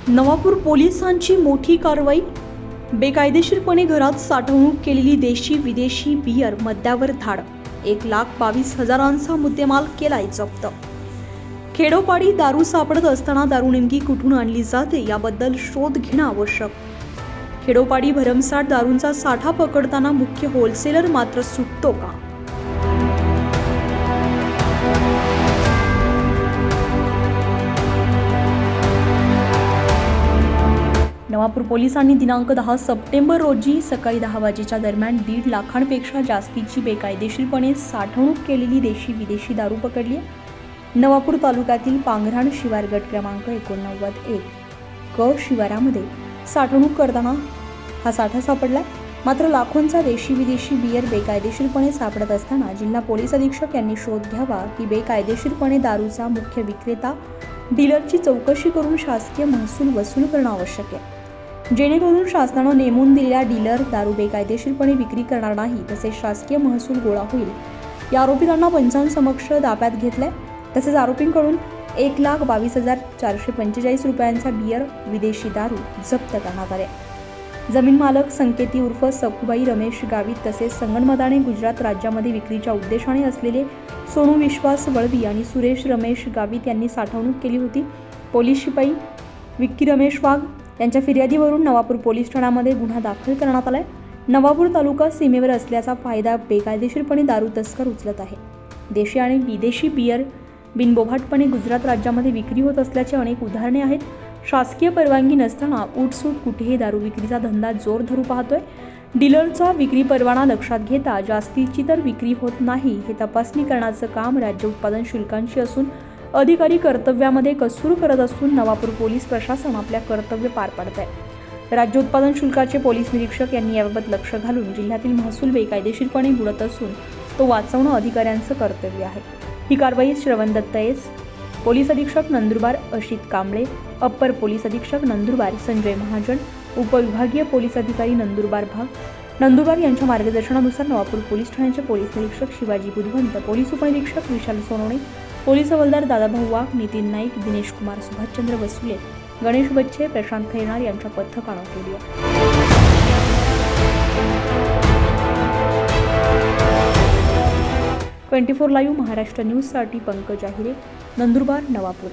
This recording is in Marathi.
नवापूर पोलिसांची मोठी कारवाई। बेकायदेशीरपणे घरात साठवणूक केलेली देशी विदेशी बियर मद्यावर धाड। 1,22,000चा मुद्देमाल केलाय जप्त। खेडोपाडी दारू सापडत असताना दारू नेमकी कुठून आणली जाते याबद्दल शोध घेणं आवश्यक। खेडोपाडी भरमसाठ दारूंचा साठा पकडताना मुख्य होलसेलर मात्र सुटतो का? नवापूर पोलिसांनी दिनांक 10 सप्टेंबर रोजी सकाळी 10 वाजेच्या दरम्यान 1.5 लाखांपेक्षा जास्तीची बेकायदेशीरपणे साठवणूक केलेली देशी विदेशी दारू पकडली आहे। नवापूर तालुक्यातील पांघराण शिवार गट क्रमांक 89-1 क शिवारामध्ये साठवणूक करताना हा साठा सापडला। मात्र लाखोंचा देशी विदेशी बियर बेकायदेशीरपणे सापडत असताना जिल्हा पोलीस अधीक्षक यांनी शोध घ्यावा की बेकायदेशीरपणे दारूचा मुख्य विक्रेता डीलरची चौकशी करून शासकीय महसूल वसूल करणं आवश्यक आहे, जेणेकरून शासनानं नेमून दिलेला डीलर दारू बेकायदेशीरपणे विक्री करणार नाही, तसेच शासकीय महसूल गोळा होईल। या आरोपितांना पंचांसमक्ष ताब्यात घेतलंय। तसेच आरोपींकडून 1,22,445 रुपयांचा बियर विदेशी दारू जप्त करण्यात आले। जमीन मालक संकेती उर्फ सखुबाई रमेश गावित तसेच संगनमताने गुजरात राज्यामध्ये विक्रीच्या उद्देशाने असलेले सोनू विश्वास वळवी आणि सुरेश रमेश गावित यांनी साठवणूक केली होती। पोलीस शिपाई विक्की रमेश वाघ यांच्या फिर्यादीवरून नवापूर पोलीस ठाण्यामध्ये गुन्हा दाखल करण्यात आलाय। नवापूर तालुका सीमेवर असल्याचा फायदा बेकायदेशीरपणे दारू तस्कर उचलत आहे। देशी आणि विदेशी बियर बिनबोभाटपणे गुजरात राज्यामध्ये विक्री होत असल्याची अनेक उदाहरणे आहेत। शासकीय परवानगी नसताना उठसूट कुठेही दारू विक्रीचा धंदा जोर धरू पाहतोय। डीलरचा विक्री परवाना लक्षात घेता जास्तीची तर विक्री होत नाही हे तपासणी करण्याचं काम राज्य उत्पादन शुल्कांची असून अधिकारी कर्तव्यामध्ये कसूर करत असून नवापूर पोलीस प्रशासन आपल्या कर्तव्य पार पाडत आहे। राज्य उत्पादन शुल्काचे पोलीस निरीक्षक यांनी याबाबत लक्ष घालून जिल्ह्यातील महसूल बेकायदेशीरपणे बुडत असून तो वाचवणं अधिकाऱ्यांचं कर्तव्य आहे। ही कारवाई श्रवण दत्त एस, पोलीस अधीक्षक नंदुरबार अशित कांबळे, अप्पर पोलीस अधीक्षक नंदुरबार संजय महाजन, उपविभागीय पोलीस अधिकारी नंदुरबार यांच्या मार्गदर्शनानुसार नवापूर पोलीस ठाण्याचे पोलीस निरीक्षक शिवाजी बुधवंत, पोलीस उपनिरीक्षक विशाल सोनवणे, पोलीस हवालदार दादाभाऊ वाघ, नितीन नाईक, दिनेश कुमार, सुभाषचंद्र वसुले, गणेश बच्चे, प्रशांत खैरनार यांच्या पथकानं केली आहे। 24 लाईव्ह महाराष्ट्र न्यूजसाठी पंकज आहिरे, नंदुरबार, नवापूर।